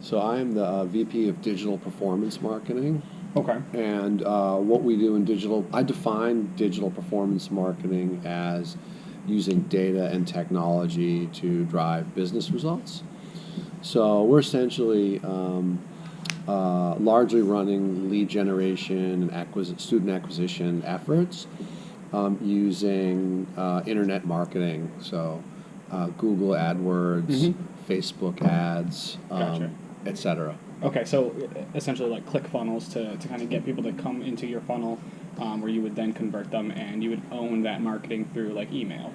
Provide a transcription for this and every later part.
So I am the VP of Digital Performance Marketing. Okay. And what we do in digital, I define digital performance marketing as using data and technology to drive business results. So we're essentially largely running lead generation and student acquisition efforts using internet marketing. So Google AdWords, Facebook ads, Gotcha. etc. Okay, so essentially like click funnels to kind of get people to come into your funnel, where you would then convert them and you would own that marketing through like email.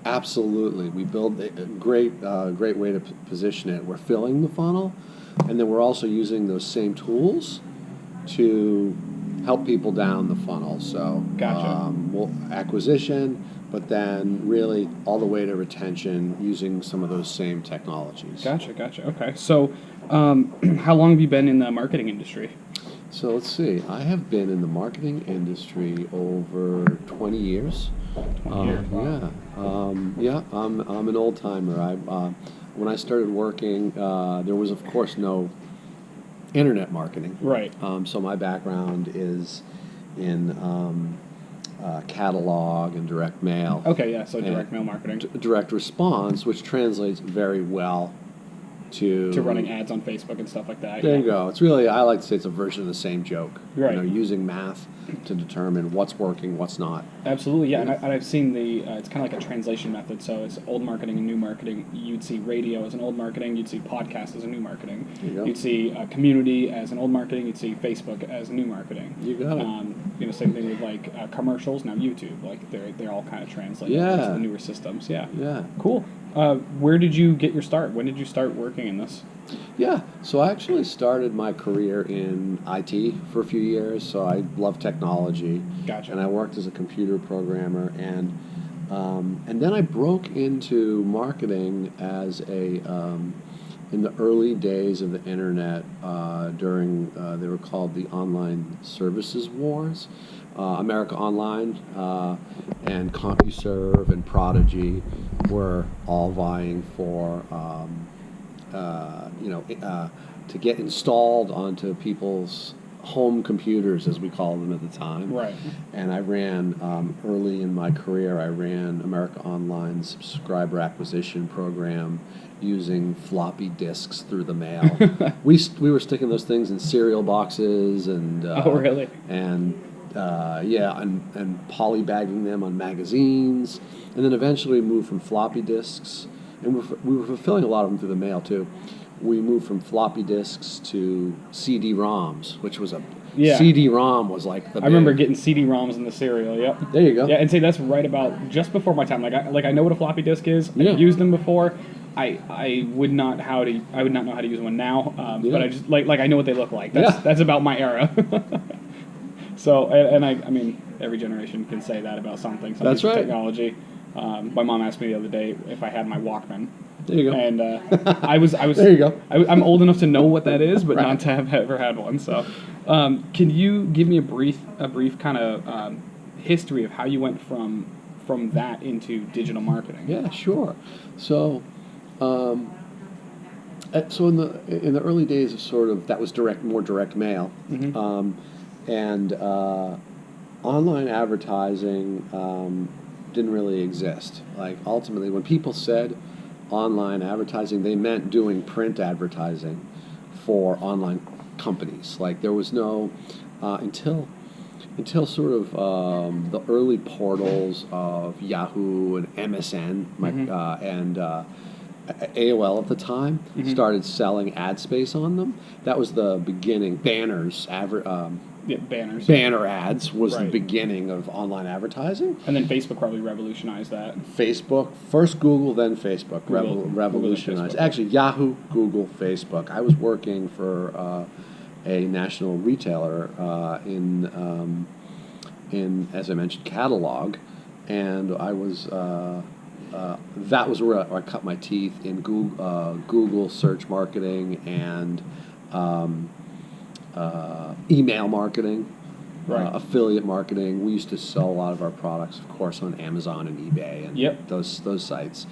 Absolutely. We build a great way to position it. We're filling the funnel, and then we're also using those same tools to help people down the funnel. So Gotcha. acquisition, but then really all the way to retention using some of those same technologies. Gotcha. Okay, so how long have you been in the marketing industry? So let's see. I have been in the marketing industry over 20 years. 20 years. Wow. Yeah. I'm an old timer. When I started working, there was of course no internet marketing. Right. So my background is in catalog and direct mail. Okay, yeah, so direct mail marketing. Direct response, which translates very well to running ads on Facebook and stuff like that. There you go. It's really, I like to say it's a version of the same joke. Right. Using math to determine what's working, what's not. Absolutely, yeah. And I've seen it's kind of like a translation method. So it's old marketing and new marketing. You'd see radio as an old marketing. You'd see podcast as a new marketing. There you go. You'd see community as an old marketing. You'd see Facebook as new marketing. You got it. Same thing with like commercials. Now YouTube, like they're all kind of translated Yeah. into the newer systems. Yeah. Yeah. Cool. Where did you get your start? When did you start working in this? Yeah, so I actually started my career in IT for a few years, so I love technology. Gotcha. And I worked as a computer programmer, and then I broke into marketing as in the early days of the internet during, they were called the online services wars. America Online and CompuServe and Prodigy were all vying for to get installed onto people's home computers, as we called them at the time. Right. And I ran, early in my career, I ran America Online's subscriber acquisition program using floppy disks through the mail. we were sticking those things in cereal boxes and Oh, really? and polybagging them on magazines, and then eventually we moved from floppy disks, and we were fulfilling a lot of them through the mail too. We moved from floppy disks to CD-ROMs, which was CD-ROM was like the I remember getting CD-ROMs in the cereal. Yep. There you go. Yeah, and say that's right about just before my time. Like I know what a floppy disk is. Yeah. I've used them before. I would not know how to use one now. But I just like I know what they look like. That's about my era. So and I mean every generation can say that about something. Some That's right. Technology. My mom asked me the other day if I had my Walkman. There you go. And I was. There you go. I'm old enough to know what that is, but Right. not to have ever had one. So, can you give me a brief kind of history of how you went from that into digital marketing? Yeah, sure. So, in the early days of sort of that was more direct mail, and online advertising didn't really exist. Like ultimately, when people said online advertising, they meant doing print advertising for online companies. Like there was no until sort of the early portals of Yahoo and MSN and AOL at the time started selling ad space on them. That was the beginning. Banners, Banners. banner ads was the Right. beginning of online advertising. And then Facebook probably revolutionized that. Facebook, first Google, then Facebook, Google, revolutionized. Facebook. Actually, Yahoo, Google, Facebook. I was working for a national retailer in, as I mentioned, catalog, and I was that was where I cut my teeth in Google search marketing and email marketing. Right. Affiliate marketing. We used to sell a lot of our products, of course, on Amazon and eBay and Yep. those sites.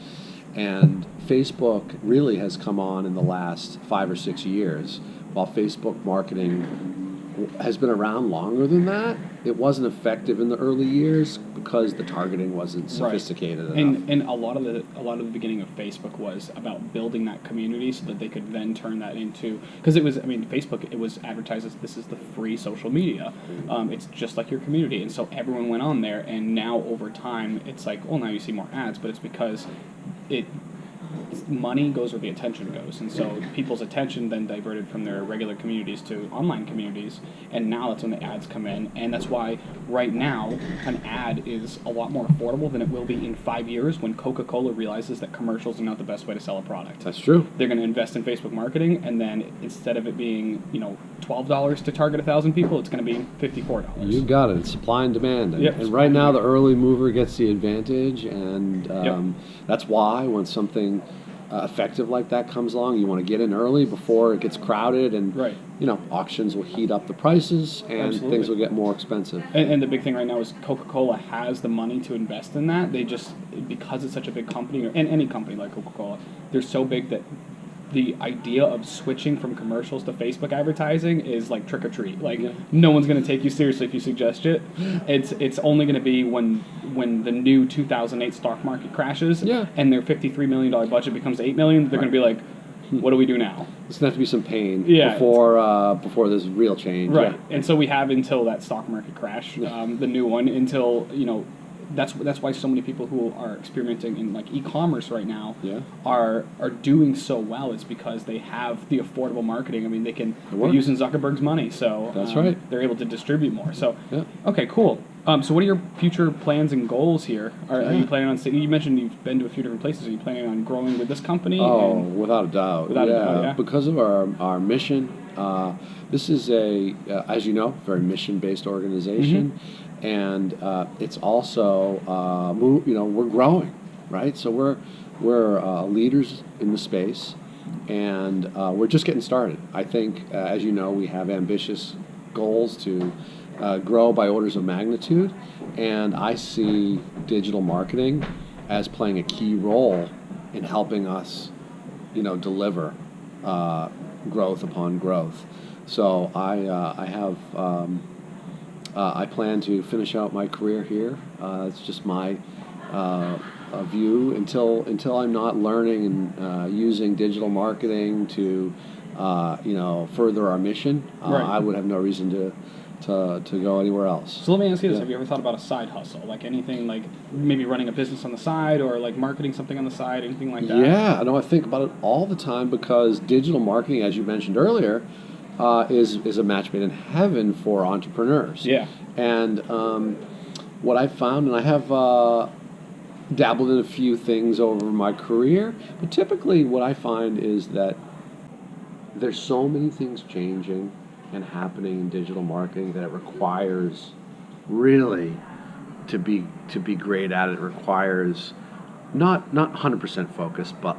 And Facebook really has come on in the last 5 or 6 years, while Facebook marketing has been around longer than that. It wasn't effective in the early years because the targeting wasn't sophisticated enough. And a lot of the beginning of Facebook was about building that community so that they could then turn that into, because it was, I mean, Facebook, it was advertised as this is the free social media. It's just like your community, and so everyone went on there, and now over time it's like, well, now you see more ads, but it's because money goes where the attention goes, and so people's attention then diverted from their regular communities to online communities, and now that's when the ads come in, and that's why right now an ad is a lot more affordable than it will be in 5 years when Coca-Cola realizes that commercials are not the best way to sell a product. That's true. They're going to invest in Facebook marketing, and then instead of it being $12 to target 1,000 people, it's going to be $54. You got it. It's supply and demand, and right now the early mover gets the advantage, and that's why when something effective like that comes along, you want to get in early before it gets crowded, and auctions will heat up the prices, and things will get more expensive. And the big thing right now is Coca-Cola has the money to invest in that. They just, because it's such a big company, and any company like Coca-Cola, they're so big that the idea of switching from commercials to Facebook advertising is like trick or treat. Like no one's going to take you seriously if you suggest it. It's only going to be when the new 2008 stock market crashes and their $53 million budget becomes $8 million. They're going to be like, what do we do now? There's going to have to be some pain before there's real change. Right, and so we have until that stock market crash, the new one, until That's why so many people who are experimenting in like e-commerce right now are doing so well. It's because they have the affordable marketing. I mean, they're using Zuckerberg's money, so that's right. They're able to distribute more. So okay, cool. So what are your future plans and goals here? Are you planning on? You mentioned you've been to a few different places. Are you planning on growing with this company? Oh, without a doubt. Without a doubt, because of our mission. This is as you know, very mission-based organization. Mm-hmm. And it's also, we're growing, right? So we're leaders in the space, and we're just getting started. I think, as you know, we have ambitious goals to grow by orders of magnitude, and I see digital marketing as playing a key role in helping us, deliver growth upon growth. So I plan to finish out my career here. It's just my view until I'm not learning and using digital marketing to further our mission. I would have no reason to go anywhere else. So let me ask you this: have you ever thought about a side hustle, like anything, like maybe running a business on the side, or like marketing something on the side, anything like that? Yeah, I know. I think about it all the time because digital marketing, as you mentioned earlier, is a match made in heaven for entrepreneurs. Yeah. And what I found, and I have dabbled in a few things over my career, but typically what I find is that there's so many things changing and happening in digital marketing that it requires really to be great at it. It requires not 100% focus, but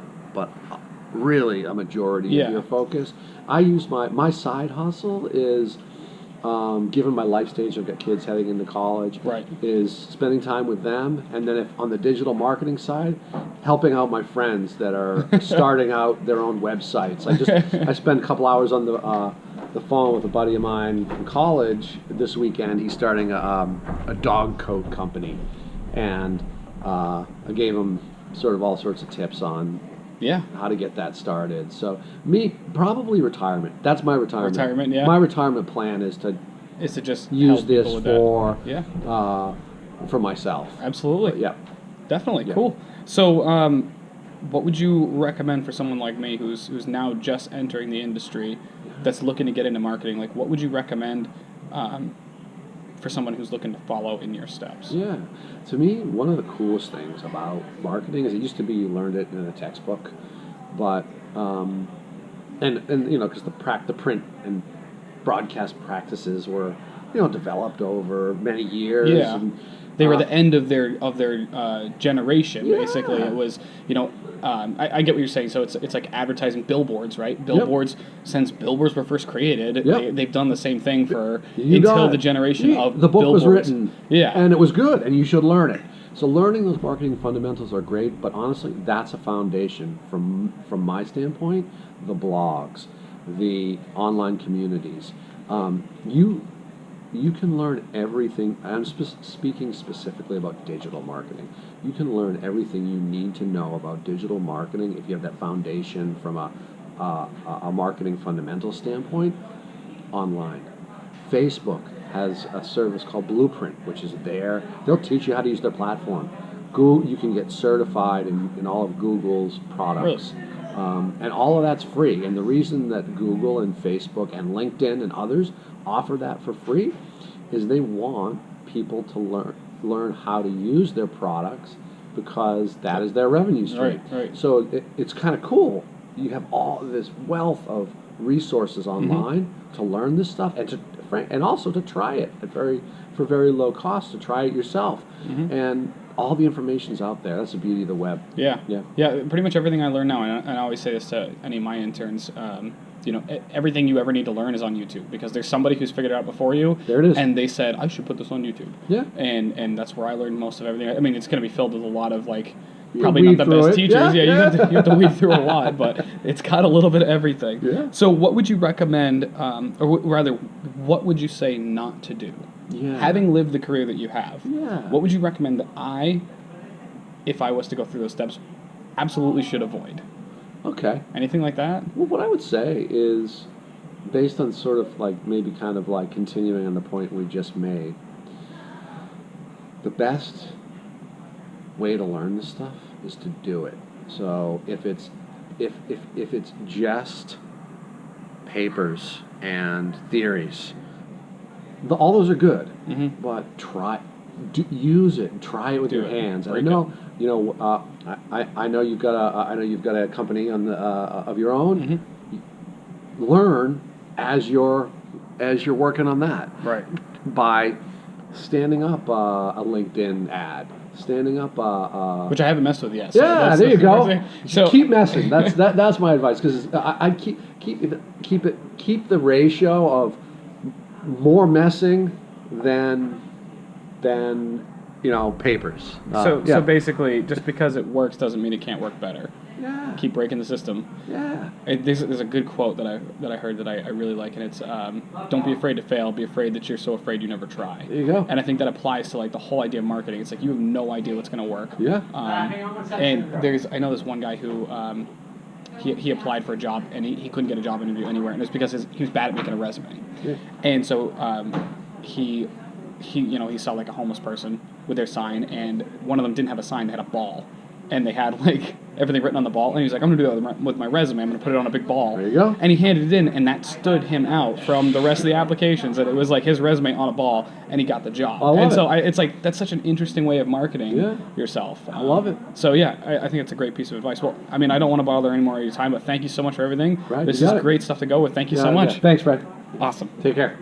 really a majority of your focus. I use my side hustle is, given my life stage, I've got kids heading into college, is spending time with them, and then if on the digital marketing side, helping out my friends that are starting out their own websites. I spend a couple hours on the phone with a buddy of mine from college this weekend. He's starting a dog coat company, and I gave him sort of all sorts of tips on how to get that started. So probably retirement. That's my retirement. My retirement plan is to just use this for myself. Absolutely. Yeah. Definitely. Yeah. Cool. So what would you recommend for someone like me who's now just entering the industry, that's looking to get into marketing? Like, what would you recommend for someone who's looking to follow in your steps? Yeah. To me, one of the coolest things about marketing is it used to be you learned it in a textbook, but because the print and broadcast practices were developed over many years. Yeah. And, they were the end of their generation. Basically, it was I get what you're saying. So it's like advertising billboards, right? Billboards, since billboards were first created, they've done the same thing until the generation of the book billboards. was written, and it was good, and you should learn it. So learning those marketing fundamentals are great, but honestly, that's a foundation from my standpoint. The blogs, the online communities. You can learn everything. I'm speaking specifically about digital marketing. You can learn everything you need to know about digital marketing if you have that foundation from a marketing fundamental standpoint online. Facebook has a service called Blueprint, which is there. They'll teach you how to use their platform. Google, you can get certified in all of Google's products. Really? And all of that's free. And the reason that Google and Facebook and LinkedIn and others offer that for free is they want people to learn how to use their products because that is their revenue stream. Right. So it's kind of cool. You have all this wealth of resources online to learn this stuff and also to try it for very low cost, to try it yourself. And all the information's out there. That's the beauty of the web. Yeah. Pretty much everything I learn now, and I always say this to any of my interns. Everything you ever need to learn is on YouTube because there's somebody who's figured it out before you. There it is. And they said I should put this on YouTube. Yeah. And that's where I learned most of everything. I mean, it's going to be filled with a lot of probably not the best teachers. You have to weed through a lot, but it's got a little bit of everything. Yeah. So what would you recommend, or rather, what would you say not to do? Yeah. Having lived the career that you have, yeah. What would you recommend that if I was to go through those steps, absolutely should avoid? Okay. Anything like that? Well, what I would say is, based on sort of maybe kind of continuing on the point we just made, the best way to learn this stuff is to do it. So if it's just papers and theories, all those are good, but use it and try it with your hands. And I know, I know you've got a company of your own. Learn as you're working on that. Right. By standing up a LinkedIn ad, standing up which I haven't messed with yet. So yeah, there you go. So keep messing. That's my advice because I keep the ratio of more messing than papers. So basically, just because it works doesn't mean it can't work better. Yeah. Keep breaking the system. Yeah. There's a good quote that I heard that I really like, and it's don't be afraid to fail. Be afraid that you're so afraid you never try. There you go. And I think that applies to the whole idea of marketing. It's you have no idea what's going to work. Yeah. And I know this one guy who he applied for a job and he couldn't get a job interview anywhere, and it was because he was bad at making a resume. Yeah. And so he saw a homeless person with their sign, and one of them didn't have a sign; they had a ball, and they had everything written on the ball. And he was like, "I'm going to do that with my resume. I'm going to put it on a big ball." There you go. And he handed it in, and that stood him out from the rest of the applications. That it was his resume on a ball, and he got the job. I love it. So it's that's such an interesting way of marketing yourself. I love it. So I think it's a great piece of advice. Well, I mean, I don't want to bother any more of your time, but thank you so much for everything. Right, this is great stuff to go with. Thank you so much. Yeah. Thanks, Fred. Awesome. Take care.